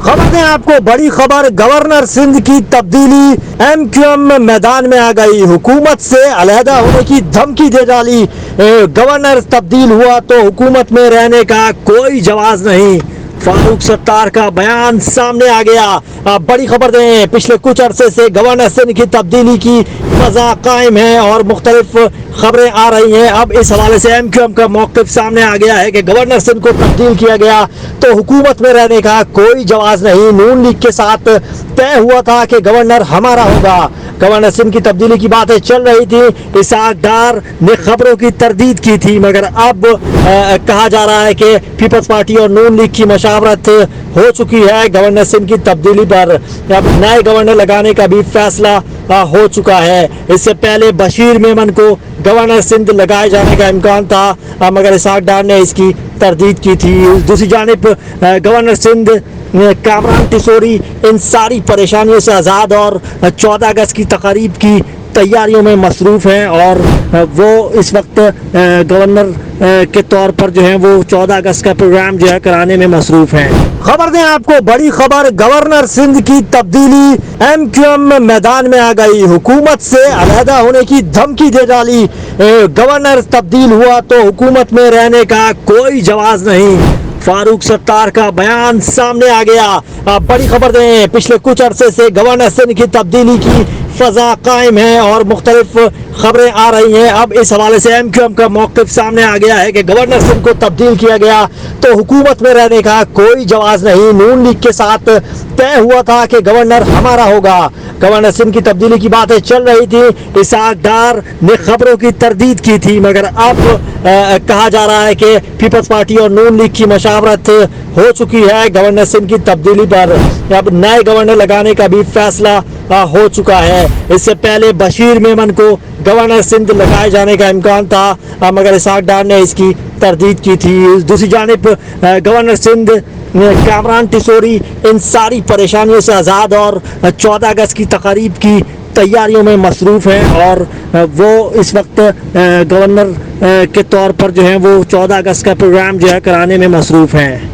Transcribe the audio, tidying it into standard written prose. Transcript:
खबर दें आपको, बड़ी खबर, गवर्नर सिंध की तब्दीली, एमक्यूएम मैदान में आ गई, हुकूमत से अलहदा होने की धमकी दे डाली। गवर्नर तब्दील हुआ तो हुकूमत में रहने का कोई जवाज नहीं, फारूक सत्तार का बयान सामने आ गया। बड़ी खबर दें, पिछले कुछ अरसे से गवर्नर सिंध की तब्दीली की वजह कायम है और मुख्तलिफ खबरें आ रही हैं। अब इस हवाले से एमक्यूएम का मौक़िफ़ सामने आ गया है कि गवर्नर सिंध को तब्दील किया गया तो हुकूमत में रहने का कोई जवाज नहीं। नून लीग के साथ तय हुआ था कि गवर्नर हमारा होगा। गवर्नर सिंध की तब्दीली की बातें चल रही थी, इसहाक डार ने खबरों की तरदीद की थी, मगर अब कहा जा रहा है कि पीपल्स पार्टी और नून लीग की मशावरत हो चुकी है गवर्नर सिंध की तब्दीली पर। अब नए गवर्नर लगाने का भी फैसला हो चुका है। इससे पहले बशीर मेमन को गवर्नर सिंध लगाए जाने का इम्कान था, मगर इसहाक डार ने इसकी तरदीद की थी। दूसरी जानिब गवर्नर सिंध कामरान टिसोरी इन सारी परेशानियों से आज़ाद और 14 अगस्त की तकारीब की तैयारियों में मसरूफ़ हैं और वो इस वक्त गवर्नर के तौर पर जो है वो 14 अगस्त का प्रोग्राम जो है कराने में मसरूफ़ हैं। खबर दें आपको, बड़ी खबर, गवर्नर सिंध की तब्दीली, एमक्यूएम मैदान में आ गई, हुकूमत से अलहदा होने की धमकी दे डाली। गवर्नर तब्दील हुआ तो हुकूमत में रहने का कोई जवाज नहीं, फारूक सत्तार का बयान सामने आ गया। बड़ी खबर दें, पिछले कुछ अरसे से गवर्नर सिंध की तब्दीली की फजा कायम है और मुख्तलिफ खबरें आ रही हैं। अब इस हवाले से एमक्यूएम का मौक़िफ़ सामने आ गया है कि गवर्नर सिंध को तब्दील किया गया तो हुकूमत में रहने का कोई जवाज नहीं। नून लीग के साथ तय हुआ था कि गवर्नर हमारा होगा। गवर्नर सिंध की तब्दीली की बातें चल रही थी, इसहाक डार ने खबरों की तरदीद की थी, मगर अब कहा जा रहा है कि पीपल्स पार्टी और नून लीग की मशावरत हो चुकी है गवर्नर सिंध की तब्दीली पर। अब नए गवर्नर लगाने का भी फैसला हो चुका है। इससे पहले बशीर मेमन को गवर्नर सिंध लगाए जाने का इम्कान था, मगर इसहाक डार ने इसकी तरदीद की थी। दूसरी जानिब गवर्नर सिंध कामरान टिसोरी इन सारी परेशानियों से आज़ाद और 14 अगस्त की तकारीब की तैयारियों में मसरूफ़ हैं और वो इस वक्त गवर्नर के तौर पर जो है वो 14 अगस्त का प्रोग्राम जो है कराने में मसरूफ़ हैं।